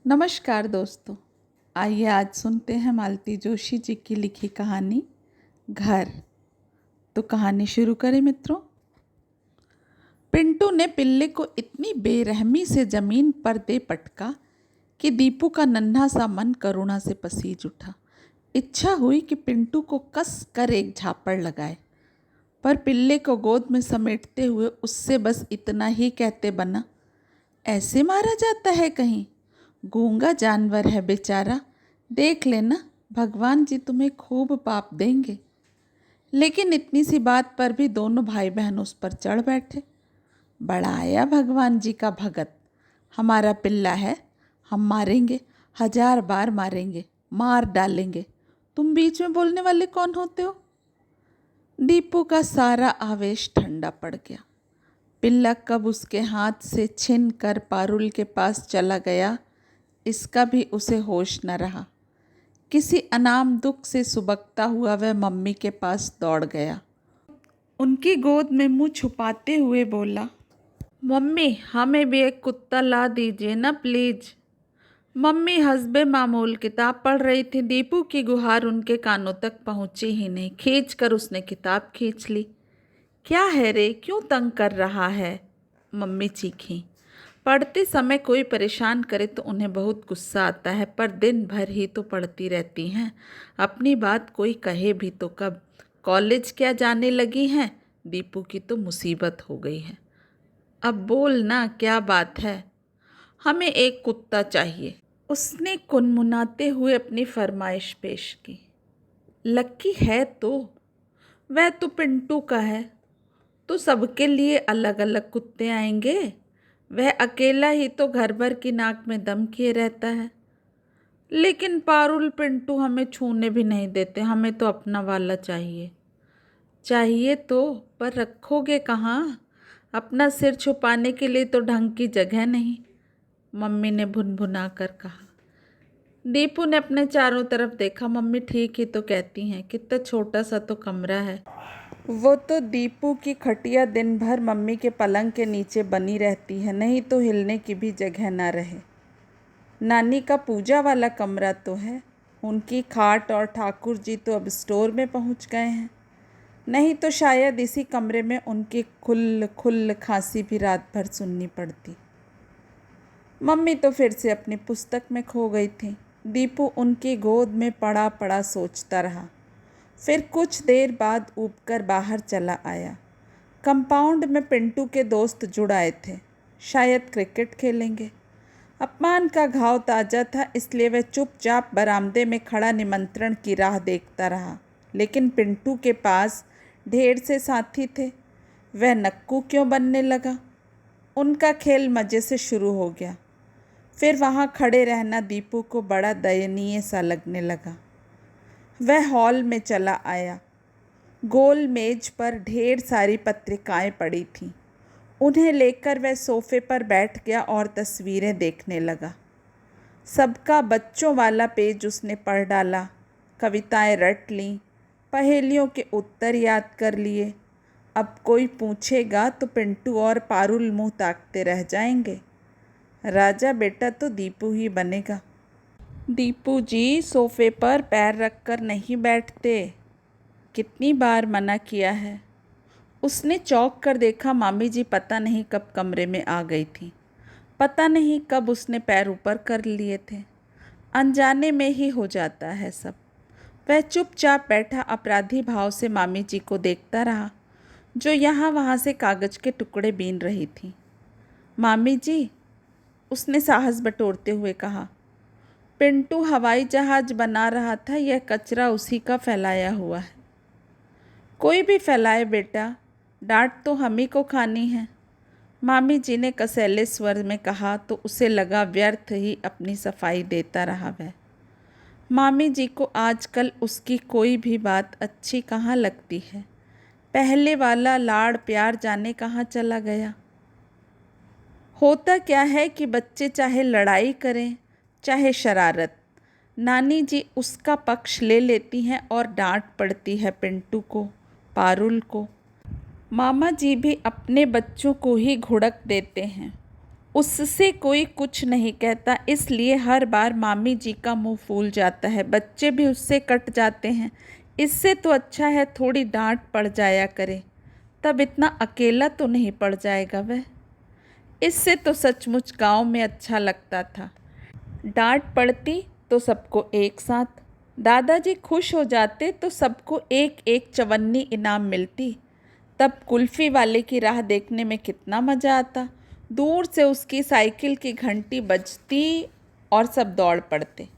नमस्कार दोस्तों। आइए आज सुनते हैं मालती जोशी जी की लिखी कहानी घर। तो कहानी शुरू करें मित्रों। पिंटू ने पिल्ले को इतनी बेरहमी से जमीन पर दे पटका कि दीपू का नन्हा सा मन करुणा से पसीज उठा। इच्छा हुई कि पिंटू को कस कर एक झापड़ लगाए, पर पिल्ले को गोद में समेटते हुए उससे बस इतना ही कहते बना, ऐसे मारा जाता है कहीं? गूंगा जानवर है बेचारा, देख लेना भगवान जी तुम्हें खूब पाप देंगे। लेकिन इतनी सी बात पर भी दोनों भाई बहन उस पर चढ़ बैठे। बड़ा आया भगवान जी का भगत, हमारा पिल्ला है, हम मारेंगे, 1000 बार मारेंगे, मार डालेंगे, तुम बीच में बोलने वाले कौन होते हो? दीपू का सारा आवेश ठंडा पड़ गया। पिल्ला कब उसके हाथ से छिन कर पारुल के पास चला गया, इसका भी उसे होश न रहा। किसी अनाम दुख से सुबकता हुआ वह मम्मी के पास दौड़ गया। उनकी गोद में मुंह छुपाते हुए बोला, मम्मी हमें भी एक कुत्ता ला दीजिए ना प्लीज। मम्मी हस्बे मामूल किताब पढ़ रही थी। दीपू की गुहार उनके कानों तक पहुंची ही नहीं। खींच कर उसने किताब खींच ली। क्या है रे, क्यों तंग कर रहा है? मम्मी चीखी। पढ़ते समय कोई परेशान करे तो उन्हें बहुत गुस्सा आता है, पर दिन भर ही तो पढ़ती रहती हैं। अपनी बात कोई कहे भी तो कब। कॉलेज क्या जाने लगी हैं? दीपू की तो मुसीबत हो गई है। अब बोल ना, क्या बात है? हमें एक कुत्ता चाहिए, उसने कुनमुनाते हुए अपनी फरमाइश पेश की। लक्की है तो, वह तो पिंटू का है, तो सबके लिए अलग अलग कुत्ते आएंगे। वह अकेला ही तो घर भर की नाक में दम किए रहता है। लेकिन पारुल पिंटू हमें छूने भी नहीं देते, हमें तो अपना वाला चाहिए। चाहिए तो, पर रखोगे कहाँ? अपना सिर छुपाने के लिए तो ढंग की जगह नहीं, मम्मी ने भुनभुना कर कहा। दीपू ने अपने चारों तरफ देखा। मम्मी ठीक ही तो कहती हैं, कितना छोटा सा तो कमरा है। वो तो दीपू की खटिया दिन भर मम्मी के पलंग के नीचे बनी रहती है, नहीं तो हिलने की भी जगह ना रहे। नानी का पूजा वाला कमरा तो है, उनकी खाट और ठाकुर जी तो अब स्टोर में पहुंच गए हैं, नहीं तो शायद इसी कमरे में उनकी खुल खुल खांसी भी रात भर सुननी पड़ती। मम्मी तो फिर से अपनी पुस्तक में खो गई थी। दीपू उनकी गोद में पड़ा पड़ा सोचता रहा। फिर कुछ देर बाद ऊबकर बाहर चला आया। कंपाउंड में पिंटू के दोस्त जुड़ आए थे, शायद क्रिकेट खेलेंगे। अपमान का घाव ताज़ा था, इसलिए वह चुपचाप बरामदे में खड़ा निमंत्रण की राह देखता रहा। लेकिन पिंटू के पास ढेर से साथी थे, वह नक्कू क्यों बनने लगा? उनका खेल मज़े से शुरू हो गया। फिर वहाँ खड़े रहना दीपू को बड़ा दयनीय सा लगने लगा। वह हॉल में चला आया। गोल मेज पर ढेर सारी पत्रिकाएं पड़ी थीं। उन्हें लेकर वह सोफे पर बैठ गया और तस्वीरें देखने लगा। सबका बच्चों वाला पेज उसने पढ़ डाला, कविताएं रट लीं, पहेलियों के उत्तर याद कर लिए। अब कोई पूछेगा तो पिंटू और पारुल मुंह ताकते रह जाएंगे। राजा बेटा तो दीपू ही बनेगा। दीपू जी सोफे पर पैर रखकर नहीं बैठते, कितनी बार मना किया है। उसने चौंक कर देखा, मामी जी पता नहीं कब कमरे में आ गई थी। पता नहीं कब उसने पैर ऊपर कर लिए थे। अनजाने में ही हो जाता है सब। वह चुपचाप बैठा अपराधी भाव से मामी जी को देखता रहा, जो यहाँ वहाँ से कागज़ के टुकड़े बीन रही थी। मामी जी, उसने साहस बटोरते हुए कहा, पिंटू हवाई जहाज बना रहा था, यह कचरा उसी का फैलाया हुआ है। कोई भी फैलाए बेटा, डांट तो हम ही को खानी है, मामी जी ने कसैले स्वर में कहा तो उसे लगा व्यर्थ ही अपनी सफाई देता रहा वह। मामी जी को आजकल उसकी कोई भी बात अच्छी कहाँ लगती है। पहले वाला लाड़ प्यार जाने कहाँ चला गया। होता क्या है कि बच्चे चाहे लड़ाई करें चाहे शरारत, नानी जी उसका पक्ष ले लेती हैं और डांट पड़ती है पिंटू को, पारुल को। मामा जी भी अपने बच्चों को ही घुड़क देते हैं। उससे कोई कुछ नहीं कहता, इसलिए हर बार मामी जी का मुंह फूल जाता है। बच्चे भी उससे कट जाते हैं। इससे तो अच्छा है थोड़ी डांट पड़ जाया करे, तब इतना अकेला तो नहीं पड़ जाएगा वह। इससे तो सचमुच गांव में अच्छा लगता था। डांट पड़ती तो सबको एक साथ, दादाजी खुश हो जाते तो सबको एक एक चवन्नी इनाम मिलती। तब कुल्फ़ी वाले की राह देखने में कितना मज़ा आता। दूर से उसकी साइकिल की घंटी बजती और सब दौड़ पड़ते।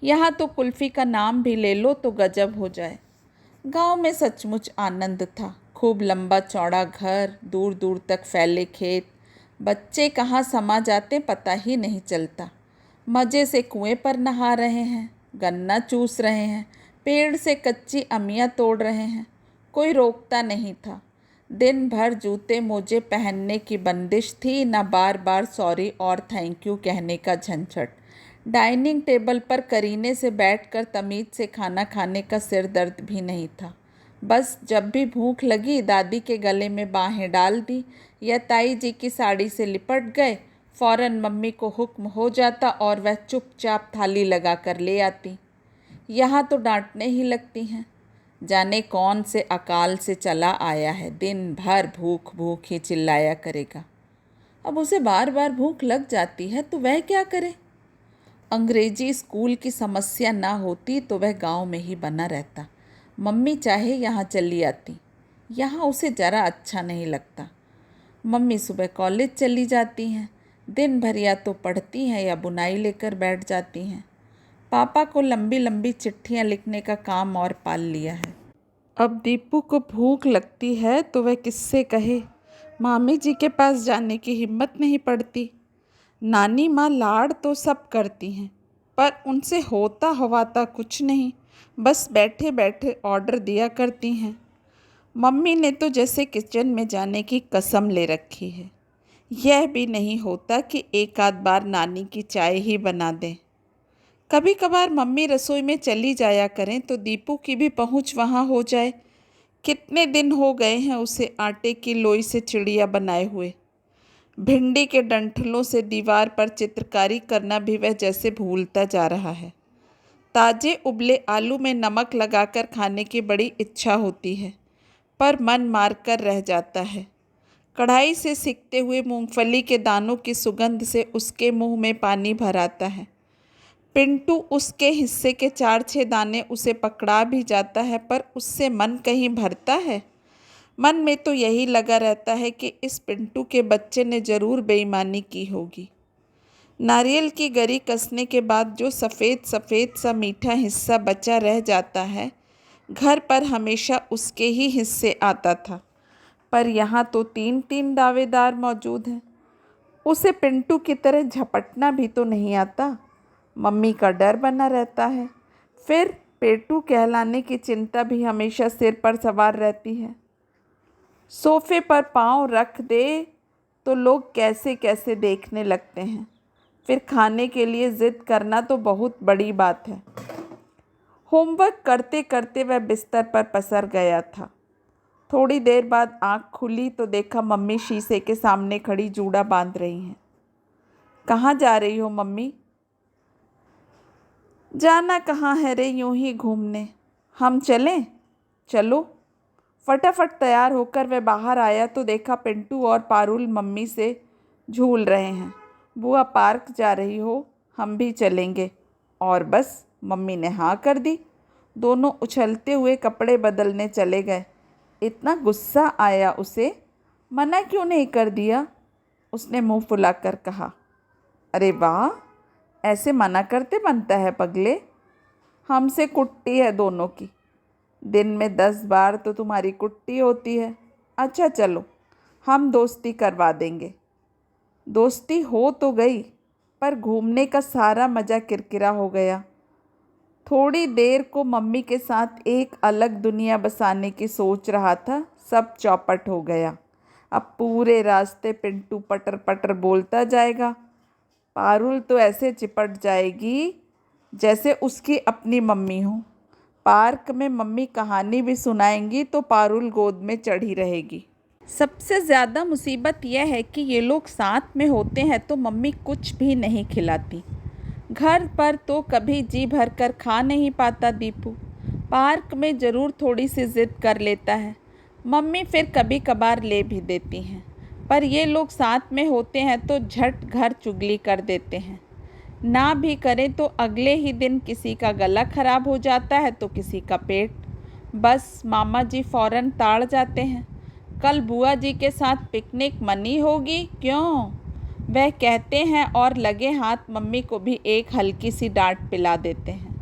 यहाँ तो कुल्फ़ी का नाम भी ले लो तो गजब हो जाए। गांव में सचमुच आनंद था। खूब लंबा चौड़ा घर, दूर दूर तक फैले खेत, बच्चे कहाँ समा जाते पता ही नहीं चलता। मज़े से कुएं पर नहा रहे हैं, गन्ना चूस रहे हैं, पेड़ से कच्ची अमियाँ तोड़ रहे हैं, कोई रोकता नहीं था। दिन भर जूते मोजे पहनने की बंदिश थी, न बार बार सॉरी और थैंक यू कहने का झंझट। डाइनिंग टेबल पर करीने से बैठकर तमीज़ से खाना खाने का सिर दर्द भी नहीं था। बस जब भी भूख लगी दादी के गले में बाहें डाल दी या ताई जी की साड़ी से लिपट गए, फ़ौरन मम्मी को हुक्म हो जाता और वह चुपचाप थाली लगा कर ले आती। यहाँ तो डांटने ही लगती हैं। जाने कौन से अकाल से चला आया है, दिन भर भूख भूख ही चिल्लाया करेगा। अब उसे बार बार भूख लग जाती है तो वह क्या करे। अंग्रेजी स्कूल की समस्या ना होती तो वह गांव में ही बना रहता। मम्मी चाहे यहाँ चली आती, यहाँ उसे ज़रा अच्छा नहीं लगता। मम्मी सुबह कॉलेज चली जाती हैं, दिन भर या तो पढ़ती हैं या बुनाई लेकर बैठ जाती हैं। पापा को लंबी लंबी चिट्ठियाँ लिखने का काम और पाल लिया है। अब दीपू को भूख लगती है तो वह किससे कहे। मामी जी के पास जाने की हिम्मत नहीं पड़ती। नानी माँ लाड़ तो सब करती हैं, पर उनसे होता हवाता कुछ नहीं, बस बैठे बैठे ऑर्डर दिया करती हैं। मम्मी ने तो जैसे किचन में जाने की कसम ले रखी है। यह भी नहीं होता कि एक आध बार नानी की चाय ही बना दें। कभी कभार मम्मी रसोई में चली जाया करें तो दीपू की भी पहुंच वहां हो जाए। कितने दिन हो गए हैं उसे आटे की लोई से चिड़िया बनाए हुए। भिंडी के डंठलों से दीवार पर चित्रकारी करना भी वह जैसे भूलता जा रहा है। ताजे उबले आलू में नमक लगाकर खाने की बड़ी इच्छा होती है, पर मन मारकर रह जाता है। कढ़ाई से सिकते हुए मूंगफली के दानों की सुगंध से उसके मुंह में पानी भर आता है। पिंटू उसके हिस्से के 4-6 दाने उसे पकड़ा भी जाता है, पर उससे मन कहीं भरता है। मन में तो यही लगा रहता है कि इस पिंटू के बच्चे ने ज़रूर बेईमानी की होगी। नारियल की गरी कसने के बाद जो सफ़ेद सफ़ेद सा मीठा हिस्सा बचा रह जाता है, घर पर हमेशा उसके ही हिस्से आता था, पर यहाँ तो 3-3 दावेदार मौजूद हैं। उसे पिंटू की तरह झपटना भी तो नहीं आता। मम्मी का डर बना रहता है, फिर पेटू कहलाने की चिंता भी हमेशा सिर पर सवार रहती है। सोफे पर पाँव रख दे तो लोग कैसे कैसे देखने लगते हैं, फिर खाने के लिए ज़िद करना तो बहुत बड़ी बात है। होमवर्क करते करते वह बिस्तर पर पसर गया था। थोड़ी देर बाद आँख खुली तो देखा मम्मी शीशे के सामने खड़ी जूड़ा बांध रही हैं। कहाँ जा रही हो मम्मी? जाना कहाँ है रे, यूं ही घूमने। हम चलें? चलो। फटाफट तैयार होकर वह बाहर आया तो देखा पिंटू और पारुल मम्मी से झूल रहे हैं। बुआ पार्क जा रही हो, हम भी चलेंगे। और बस मम्मी ने हाँ कर दी। दोनों उछलते हुए कपड़े बदलने चले गए। इतना गुस्सा आया उसे, मना क्यों नहीं कर दिया? उसने मुंह फुलाकर कहा। अरे वाह, ऐसे मना करते बनता है पगले। हमसे कुट्टी है दोनों की, दिन में 10 बार तो तुम्हारी कुट्टी होती है। अच्छा चलो, हम दोस्ती करवा देंगे। दोस्ती हो तो गई, पर घूमने का सारा मज़ा किरकिरा हो गया। थोड़ी देर को मम्मी के साथ एक अलग दुनिया बसाने की सोच रहा था, सब चौपट हो गया। अब पूरे रास्ते पिंटू पटर पटर बोलता जाएगा। पारुल तो ऐसे चिपट जाएगी जैसे उसकी अपनी मम्मी हो। पार्क में मम्मी कहानी भी सुनाएंगी तो पारुल गोद में चढ़ी रहेगी। सबसे ज़्यादा मुसीबत यह है कि ये लोग साथ में होते हैं तो मम्मी कुछ भी नहीं खिलाती। घर पर तो कभी जी भर कर खा नहीं पाता दीपू। पार्क में ज़रूर थोड़ी सी ज़िद कर लेता है। मम्मी फिर कभी कभार ले भी देती हैं। पर ये लोग साथ में होते हैं तो झट घर चुगली कर देते हैं। ना भी करें तो अगले ही दिन किसी का गला खराब हो जाता है तो किसी का पेट। बस मामा जी फ़ौरन ताड़ जाते हैं। कल बुआ जी के साथ पिकनिक मनी होगी क्यों, वह कहते हैं और लगे हाथ मम्मी को भी एक हल्की सी डांट पिला देते हैं।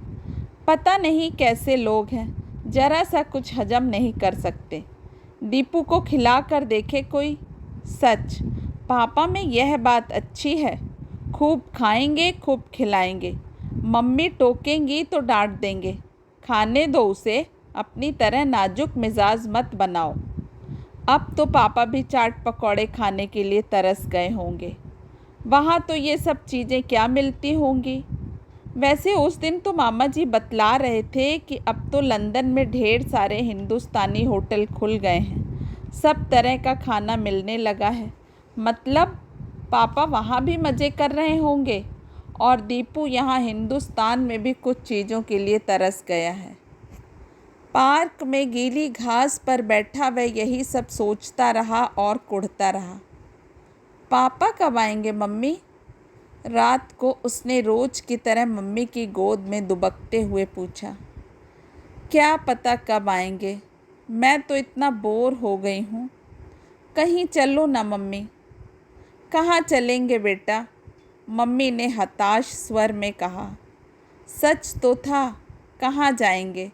पता नहीं कैसे लोग हैं, जरा सा कुछ हजम नहीं कर सकते। दीपू को खिला कर देखे कोई। सच पापा में यह बात अच्छी है, खूब खाएंगे खूब खिलाएंगे। मम्मी टोकेंगी तो डांट देंगे। खाने दो उसे, अपनी तरह नाजुक मिजाज मत बनाओ। अब तो पापा भी चाट पकौड़े खाने के लिए तरस गए होंगे। वहाँ तो ये सब चीज़ें क्या मिलती होंगी। वैसे उस दिन तो मामा जी बतला रहे थे कि अब तो लंदन में ढेर सारे हिंदुस्तानी होटल खुल गए हैं, सब तरह का खाना मिलने लगा है। मतलब पापा वहाँ भी मज़े कर रहे होंगे और दीपू यहाँ हिंदुस्तान में भी कुछ चीज़ों के लिए तरस गया है। पार्क में गीली घास पर बैठा वह यही सब सोचता रहा और कुढ़ता रहा। पापा कब आएंगे मम्मी? रात को उसने रोज की तरह मम्मी की गोद में दुबकते हुए पूछा। क्या पता कब आएंगे, मैं तो इतना बोर हो गई हूँ। कहीं चलो ना मम्मी। कहाँ चलेंगे बेटा? मम्मी ने हताश स्वर में कहा। सच तो था, कहाँ जाएंगे?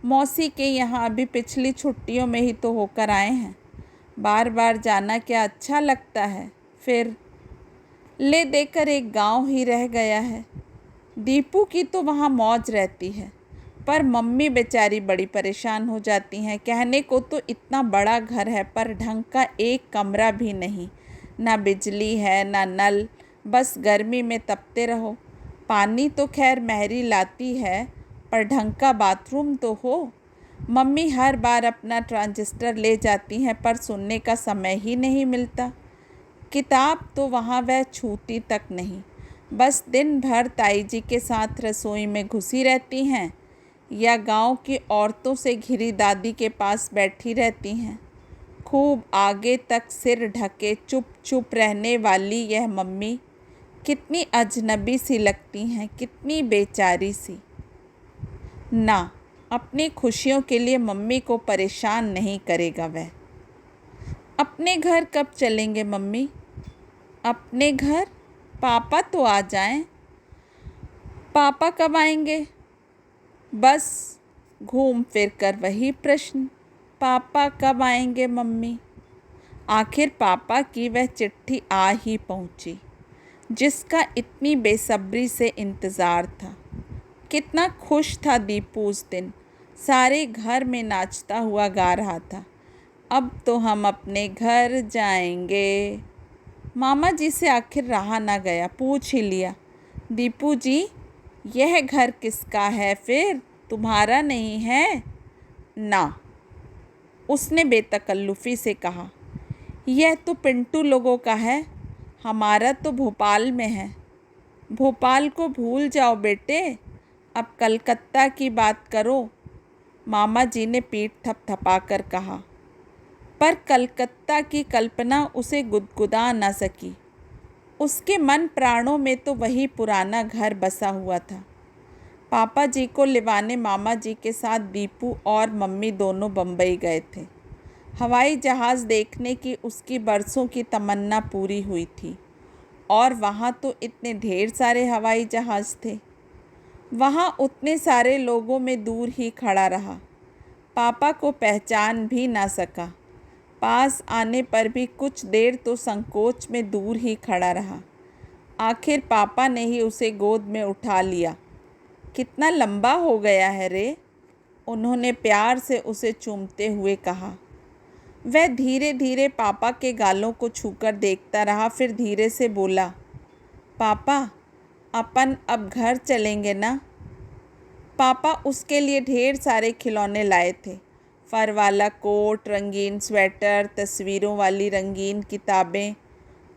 मौसी के यहाँ अभी पिछली छुट्टियों में ही तो होकर आए हैं। बार बार जाना क्या अच्छा लगता है? फिर ले देकर एक गांव ही रह गया है। दीपू की तो वहाँ मौज रहती है, पर मम्मी बेचारी बड़ी परेशान हो जाती हैं। कहने को तो इतना बड़ा घर है पर ढंग का एक कमरा भी नहीं, ना बिजली है ना नल, बस गर्मी में तपते रहो। पानी तो खैर महरी लाती है, पर ढंग का बाथरूम तो हो। मम्मी हर बार अपना ट्रांजिस्टर ले जाती हैं पर सुनने का समय ही नहीं मिलता। किताब तो वहाँ वह छूती तक नहीं, बस दिन भर ताई जी के साथ रसोई में घुसी रहती हैं या गांव की औरतों से घिरी दादी के पास बैठी रहती हैं। खूब आगे तक सिर ढके चुप चुप रहने वाली यह मम्मी कितनी अजनबी सी लगती हैं, कितनी बेचारी सी। ना, अपनी खुशियों के लिए मम्मी को परेशान नहीं करेगा वह। अपने घर कब चलेंगे मम्मी? अपने घर? पापा तो आ जाएं। पापा कब आएंगे? बस घूम फिर कर वही प्रश्न, पापा कब आएंगे मम्मी? आखिर पापा की वह चिट्ठी आ ही पहुंची, जिसका इतनी बेसब्री से इंतज़ार था। कितना खुश था दीपू उस दिन, सारे घर में नाचता हुआ गा रहा था। अब तो हम अपने घर जाएंगे। मामा जी से आखिर रहा ना गया, पूछ ही लिया। दीपू जी, यह घर किसका है फिर, तुम्हारा नहीं है ना? उसने बेतकल्लुफ़ी से कहा। यह तो पिंटू लोगों का है, हमारा तो भोपाल में है। भोपाल को भूल जाओ बेटे, अब कलकत्ता की बात करो, मामा जी ने पीठ थपथपाकर कहा। पर कलकत्ता की कल्पना उसे गुदगुदा न सकी। उसके मन प्राणों में तो वही पुराना घर बसा हुआ था। पापा जी को लिवाने मामा जी के साथ दीपू और मम्मी दोनों बम्बई गए थे। हवाई जहाज़ देखने की उसकी बरसों की तमन्ना पूरी हुई थी, और वहाँ तो इतने ढेर सारे हवाई जहाज़ थे। वहाँ उतने सारे लोगों में दूर ही खड़ा रहा, पापा को पहचान भी ना सका। पास आने पर भी कुछ देर तो संकोच में दूर ही खड़ा रहा। आखिर पापा ने ही उसे गोद में उठा लिया। कितना लंबा हो गया है रे, उन्होंने प्यार से उसे चूमते हुए कहा। वह धीरे धीरे पापा के गालों को छूकर देखता रहा, फिर धीरे से बोला, पापा अपन अब घर चलेंगे ना? पापा उसके लिए ढेर सारे खिलौने लाए थे, फर वाला कोट, रंगीन स्वेटर, तस्वीरों वाली रंगीन किताबें।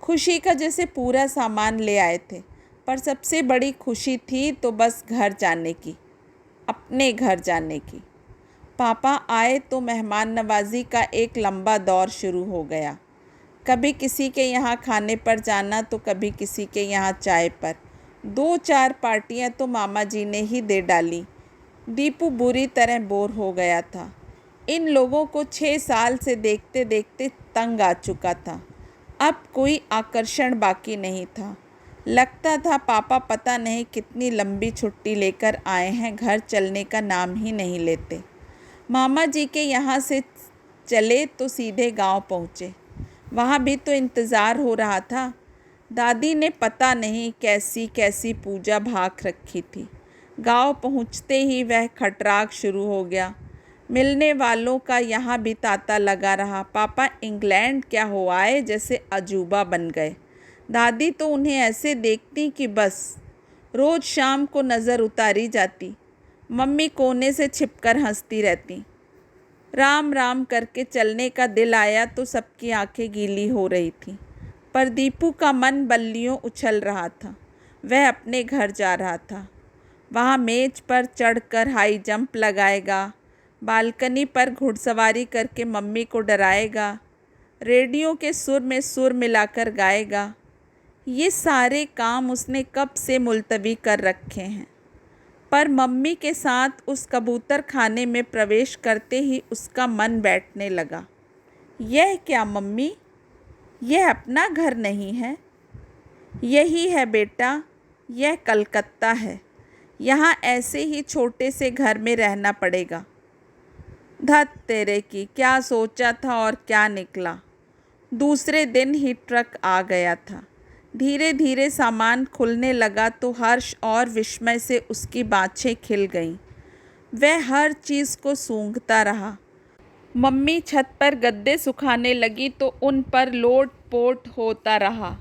खुशी का जैसे पूरा सामान ले आए थे। पर सबसे बड़ी खुशी थी तो बस घर जाने की, अपने घर जाने की। पापा आए तो मेहमान नवाजी का एक लंबा दौर शुरू हो गया। कभी किसी के यहाँ खाने पर जाना तो कभी किसी के यहाँ चाय पर। 2-4 पार्टियाँ तो मामा जी ने ही दे डाली। दीपू बुरी तरह बोर हो गया था। इन लोगों को 6 साल से देखते देखते तंग आ चुका था। अब कोई आकर्षण बाकी नहीं था। लगता था पापा पता नहीं कितनी लंबी छुट्टी लेकर आए हैं, घर चलने का नाम ही नहीं लेते। मामा जी के यहाँ से चले तो सीधे गांव पहुँचे। वहाँ भी तो इंतज़ार हो रहा था। दादी ने पता नहीं कैसी कैसी पूजा भाख रखी थी। गांव पहुँचते ही वह खटराग शुरू हो गया। मिलने वालों का यहाँ भी तांता लगा रहा। पापा इंग्लैंड क्या हो आए जैसे अजूबा बन गए। दादी तो उन्हें ऐसे देखती कि बस रोज़ शाम को नज़र उतारी जाती। मम्मी कोने से छिपकर हंसती रहती। राम राम करके चलने का दिल आया तो सबकी आंखें गीली हो रही थीं। पर दीपू का मन बल्लियों उछल रहा था। वह अपने घर जा रहा था। वहाँ मेज पर चढ़कर हाई जंप लगाएगा, बालकनी पर घुड़सवारी करके मम्मी को डराएगा, रेडियो के सुर में सुर मिलाकर गाएगा। ये सारे काम उसने कब से मुलतवी कर रखे हैं। पर मम्मी के साथ उस कबूतर खाने में प्रवेश करते ही उसका मन बैठने लगा। यह क्या मम्मी, यह अपना घर नहीं है। यही है बेटा, यह कलकत्ता है। यहाँ ऐसे ही छोटे से घर में रहना पड़ेगा। धत तेरे की, क्या सोचा था और क्या निकला। दूसरे दिन ही ट्रक आ गया था। धीरे धीरे सामान खुलने लगा तो हर्ष और विस्मय से उसकी बाँछें खिल गईं। वह हर चीज़ को सूंघता रहा। मम्मी छत पर गद्दे सुखाने लगी तो उन पर लोट पोट होता रहा।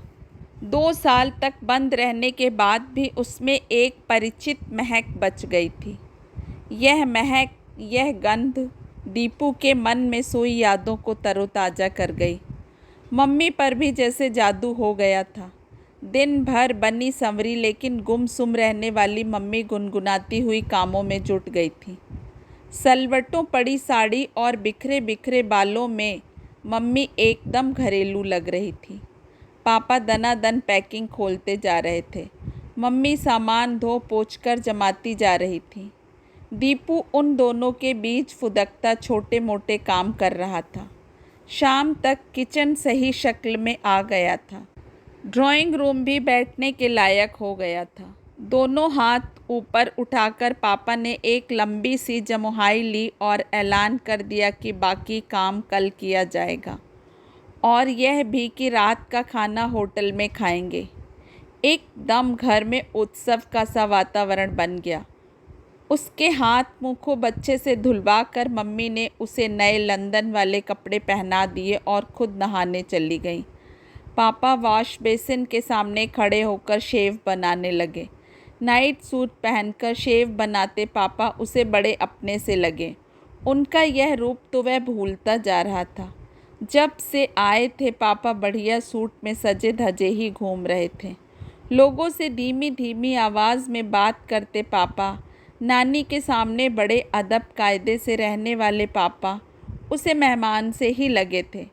2 साल तक बंद रहने के बाद भी उसमें एक परिचित महक बच गई थी। यह महक, यह गंध दीपू के मन में सोई यादों को तरोताज़ा कर गई। मम्मी पर भी जैसे जादू हो गया था। दिन भर बनी संवरी लेकिन गुमसुम रहने वाली मम्मी गुनगुनाती हुई कामों में जुट गई थी। सलवटों पड़ी साड़ी और बिखरे बिखरे बालों में मम्मी एकदम घरेलू लग रही थी। पापा दनादन पैकिंग खोलते जा रहे थे। मम्मी सामान धो पोंछकर जमाती जा रही थी। दीपू उन दोनों के बीच फुदकता छोटे मोटे काम कर रहा था। शाम तक किचन सही शक्ल में आ गया था। ड्राइंग रूम भी बैठने के लायक हो गया था। दोनों हाथ ऊपर उठाकर पापा ने एक लंबी सी जमुहाई ली और ऐलान कर दिया कि बाकी काम कल किया जाएगा, और यह भी कि रात का खाना होटल में खाएंगे। एकदम घर में उत्सव का सा वातावरण बन गया। उसके हाथ मुँह को बच्चे से धुलवा कर मम्मी ने उसे नए लंदन वाले कपड़े पहना दिए और खुद नहाने चली गई। पापा वॉश बेसिन के सामने खड़े होकर शेव बनाने लगे। नाइट सूट पहनकर शेव बनाते पापा उसे बड़े अपने से लगे। उनका यह रूप तो वह भूलता जा रहा था। जब से आए थे पापा बढ़िया सूट में सजे धजे ही घूम रहे थे। लोगों से धीमी धीमी आवाज़ में बात करते पापा, नानी के सामने बड़े अदब कायदे से रहने वाले पापा उसे मेहमान से ही लगे थे।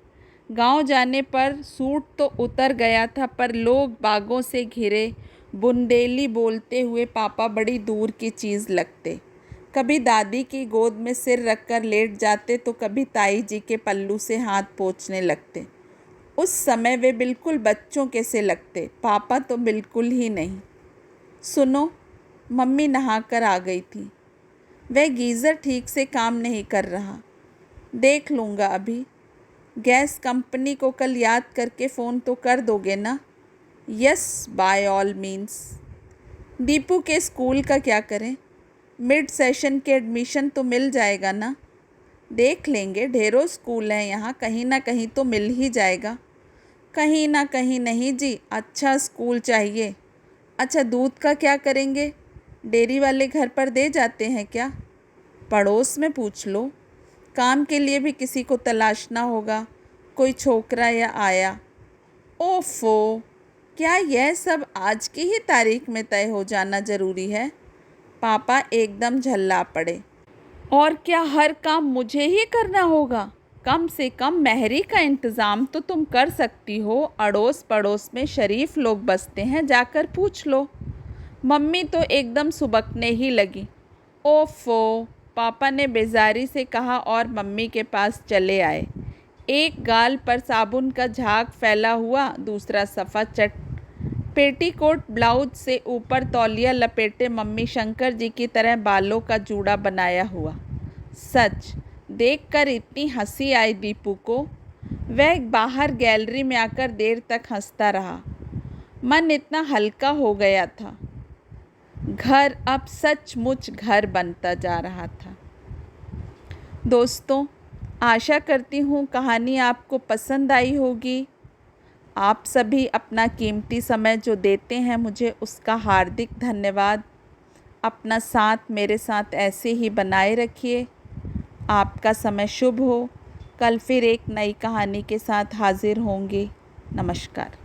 गांव जाने पर सूट तो उतर गया था, पर लोग बागों से घिरे बुंदेली बोलते हुए पापा बड़ी दूर की चीज़ लगते। कभी दादी की गोद में सिर रखकर लेट जाते तो कभी ताई जी के पल्लू से हाथ पोंछने लगते। उस समय वे बिल्कुल बच्चों के से लगते, पापा तो बिल्कुल ही नहीं। सुनो, मम्मी नहाकर आ गई थी। वह गीज़र ठीक से काम नहीं कर रहा। देख लूँगा अभी। गैस कंपनी को कल याद करके फ़ोन तो कर दोगे ना? Yes, by all means. Deepu के स्कूल का क्या करें? मिड सेशन के एडमिशन तो मिल जाएगा ना? देख लेंगे, ढेरों स्कूल हैं यहाँ, कहीं ना कहीं तो मिल ही जाएगा। कहीं ना कहीं नहीं जी, अच्छा स्कूल चाहिए। अच्छा, दूध का क्या करेंगे? डेयरी वाले घर पर दे जाते हैं क्या? पड़ोस में पूछ लो। काम के लिए भी किसी को तलाशना होगा, कोई छोकरा या आया। ओफो, क्या यह सब आज की ही तारीख में तय हो जाना ज़रूरी है? पापा एकदम झल्ला पड़े। और क्या हर काम मुझे ही करना होगा? कम से कम मेहरी का इंतज़ाम तो तुम कर सकती हो। अड़ोस पड़ोस में शरीफ लोग बसते हैं, जाकर पूछ लो। मम्मी तो एकदम सुबकने ही लगी। ओफो, पापा ने बेजारी से कहा और मम्मी के पास चले आए। एक गाल पर साबुन का झाग फैला हुआ, दूसरा सफ़ा चट पेटीकोट ब्लाउज से ऊपर तौलिया लपेटे मम्मी शंकर जी की तरह बालों का जूड़ा बनाया हुआ। सच देखकर इतनी हंसी आई दीपू को। वह बाहर गैलरी में आकर देर तक हंसता रहा। मन इतना हल्का हो गया था। घर अब सचमुच घर बनता जा रहा था। दोस्तों, आशा करती हूँ कहानी आपको पसंद आई होगी। आप सभी अपना कीमती समय जो देते हैं मुझे, उसका हार्दिक धन्यवाद। अपना साथ मेरे साथ ऐसे ही बनाए रखिए। आपका समय शुभ हो। कल फिर एक नई कहानी के साथ हाजिर होंगे। नमस्कार।